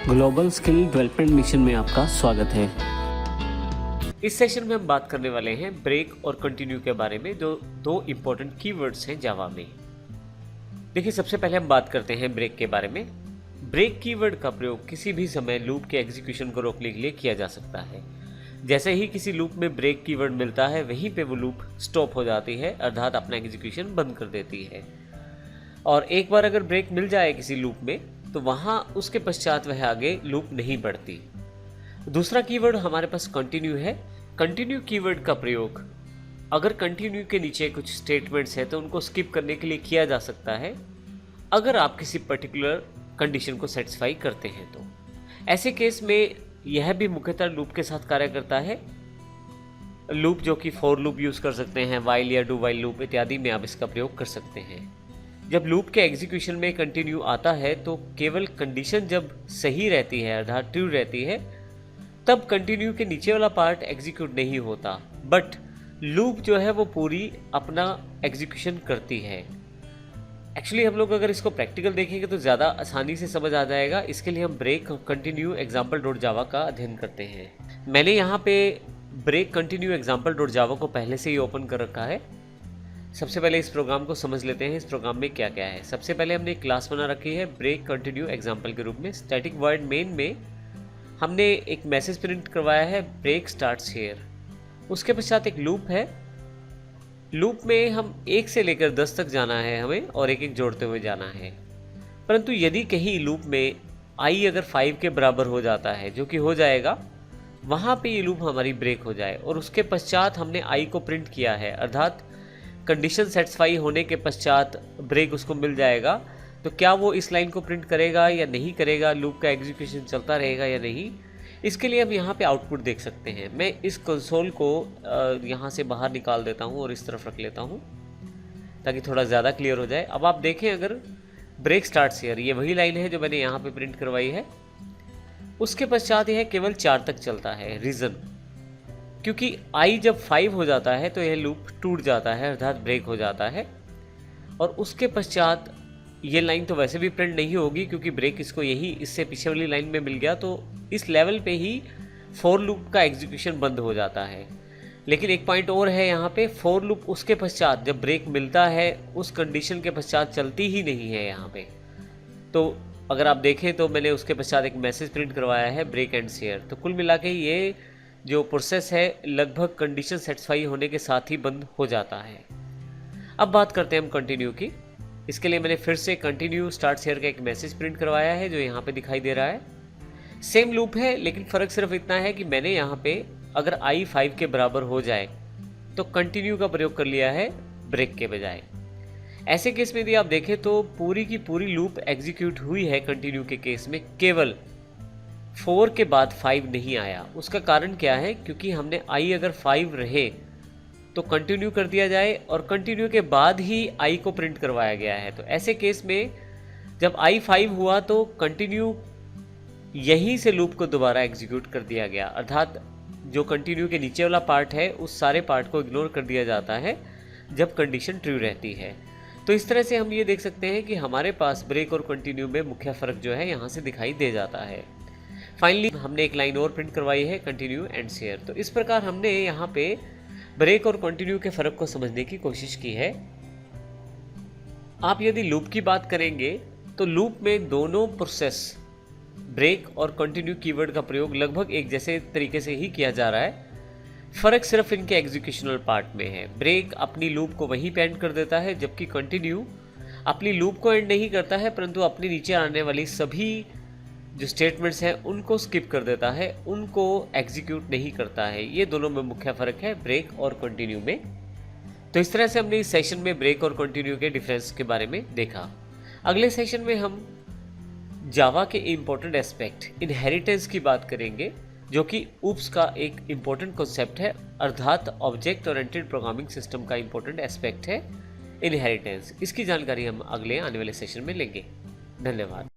Global skill development mission में आपका स्वागत है। इस सेशन में हम बात करने वाले हैं ब्रेक और कंटिन्यू के बारे में, जो दो इम्पोर्टेंट कीवर्ड्स हैं जावा में। देखिए, सबसे पहले हम बात करते हैं ब्रेक के बारे में। ब्रेक कीवर्ड का प्रयोग किसी भी समय लूप के एग्जीक्यूशन को रोकने के लिए किया जा सकता है। जैसे ही किसी लूप में ब्रेक कीवर्ड मिलता है, वहीं पे वो लूप स्टॉप हो जाती है, अर्थात अपना एग्जीक्यूशन बंद कर देती है। और एक बार अगर ब्रेक मिल जाए किसी लूप में, तो वहाँ उसके पश्चात वह आगे लूप नहीं बढ़ती। दूसरा कीवर्ड हमारे पास कंटिन्यू है। कंटिन्यू कीवर्ड का प्रयोग अगर कंटिन्यू के नीचे कुछ स्टेटमेंट्स हैं तो उनको स्किप करने के लिए किया जा सकता है, अगर आप किसी पर्टिकुलर कंडीशन को सेटिस्फाई करते हैं तो। ऐसे केस में यह भी मुख्यतः लूप के साथ कार्य करता है। लूप जो कि फॉर लूप यूज़ कर सकते हैं, वाइल या डू वाइल लूप इत्यादि में आप इसका प्रयोग कर सकते हैं। जब लूप के एग्जीक्यूशन में कंटिन्यू आता है तो केवल कंडीशन जब सही रहती है, अर्थात ट्रू रहती है, तब कंटिन्यू के नीचे वाला पार्ट एग्जीक्यूट नहीं होता, बट लूप जो है वो पूरी अपना एग्जीक्यूशन करती है। एक्चुअली हम लोग अगर इसको प्रैक्टिकल देखेंगे तो ज़्यादा आसानी से समझ आ जाएगा। इसके लिए हम break continue example dot Java का अध्ययन करते हैं। मैंने यहाँ पे break continue example dot Java को पहले से ही ओपन कर रखा है। सबसे पहले इस प्रोग्राम को समझ लेते हैं, इस प्रोग्राम में क्या क्या है। सबसे पहले हमने एक क्लास बना रखी है ब्रेक कंटिन्यू एग्जाम्पल के रूप में। स्टैटिक वर्ड मेन में हमने एक मैसेज प्रिंट करवाया है, ब्रेक स्टार्ट्स हियर। उसके पश्चात एक लूप है। लूप में हम 1 से लेकर 10 तक जाना है हमें, और एक एक जोड़ते हुए जाना है। परंतु यदि कहीं लूप में आई अगर 5 के बराबर हो जाता है, जो कि हो जाएगा, वहाँ पे ये लूप हमारी ब्रेक हो जाए और उसके पश्चात हमने आई को प्रिंट किया है, अर्थात कंडीशन सेटिस्फाई होने के पश्चात ब्रेक उसको मिल जाएगा, तो क्या वो इस लाइन को प्रिंट करेगा या नहीं करेगा, लूप का एग्जीक्यूशन चलता रहेगा या नहीं, इसके लिए हम यहाँ पे आउटपुट देख सकते हैं। मैं इस कंसोल को यहाँ से बाहर निकाल देता हूँ और इस तरफ रख लेता हूँ ताकि थोड़ा ज़्यादा क्लियर हो जाए। अब आप देखें, अगर ब्रेक स्टार्ट्स हियर, ये वही लाइन है जो मैंने यहाँ पे प्रिंट करवाई है। उसके पश्चात यह केवल 4 तक चलता है। रीज़न, क्योंकि आई जब 5 हो जाता है तो यह लूप टूट जाता है, अर्थात ब्रेक हो जाता है। और उसके पश्चात ये लाइन तो वैसे भी प्रिंट नहीं होगी, क्योंकि ब्रेक इसको यही इससे पीछे वाली लाइन में मिल गया, तो इस लेवल पे ही फॉर लूप का एग्जीक्यूशन बंद हो जाता है। लेकिन एक पॉइंट और है यहाँ पे, फॉर लूप उसके पश्चात जब ब्रेक मिलता है उस कंडीशन के पश्चात चलती ही नहीं है यहाँ पे। तो अगर आप देखें तो मैंने उसके पश्चात एक मैसेज प्रिंट करवाया है, ब्रेक एंड्स हियर। तो कुल मिला के ये जो प्रोसेस है लगभग कंडीशन सेटिस्फाई होने के साथ ही बंद हो जाता है। अब बात करते हैं हम कंटिन्यू की। इसके लिए मैंने फिर से कंटिन्यू स्टार्ट्स हियर का एक मैसेज प्रिंट करवाया है, जो यहाँ पे दिखाई दे रहा है। सेम लूप है, लेकिन फ़र्क सिर्फ इतना है कि मैंने यहाँ पे अगर आई 5 के बराबर हो जाए तो कंटिन्यू का प्रयोग कर लिया है ब्रेक के बजाय। ऐसे केस में यदि आप देखें तो पूरी की पूरी लूप एग्जीक्यूट हुई है कंटिन्यू के केस में, केवल 4 के बाद 5 नहीं आया। उसका कारण क्या है? क्योंकि हमने आई अगर 5 रहे तो कंटिन्यू कर दिया जाए, और कंटिन्यू के बाद ही आई को प्रिंट करवाया गया है। तो ऐसे केस में जब आई 5 हुआ तो कंटिन्यू यहीं से लूप को दोबारा एग्जीक्यूट कर दिया गया, अर्थात जो कंटिन्यू के नीचे वाला पार्ट है उस सारे पार्ट को इग्नोर कर दिया जाता है जब कंडीशन ट्रू रहती है। तो इस तरह से हम ये देख सकते हैं कि हमारे पास ब्रेक और कंटिन्यू में मुख्य फ़र्क जो है यहाँ से दिखाई दे जाता है। फाइनली हमने एक लाइन और प्रिंट करवाई है, कंटिन्यू एंड्स हियर। तो इस प्रकार हमने यहाँ पे ब्रेक और कंटिन्यू के फ़र्क को समझने की कोशिश की है। आप यदि लूप की बात करेंगे तो लूप में दोनों प्रोसेस, ब्रेक और कंटिन्यू कीवर्ड का प्रयोग लगभग एक जैसे तरीके से ही किया जा रहा है। फ़र्क सिर्फ इनके एग्जीक्यूशनल पार्ट में है। ब्रेक अपनी लूप को वहीं पे एंड कर देता है, जबकि कंटिन्यू अपनी लूप को एंड नहीं करता है, परंतु अपने नीचे आने वाली सभी जो स्टेटमेंट्स हैं उनको स्किप कर देता है, उनको एग्जीक्यूट नहीं करता है। ये दोनों में मुख्य फ़र्क है ब्रेक और कंटिन्यू में। तो इस तरह से हमने इस सेशन में ब्रेक और कंटिन्यू के डिफरेंस के बारे में देखा। अगले सेशन में हम जावा के इम्पोर्टेंट एस्पेक्ट इनहेरिटेंस की बात करेंगे, जो कि ऊप्स का एक इम्पोर्टेंट कॉन्सेप्ट है, अर्थात ऑब्जेक्ट ओरिएंटेड प्रोग्रामिंग सिस्टम का इम्पोर्टेंट एस्पेक्ट है इनहेरिटेंस। इसकी जानकारी हम अगले आने वाले सेशन में लेंगे। धन्यवाद।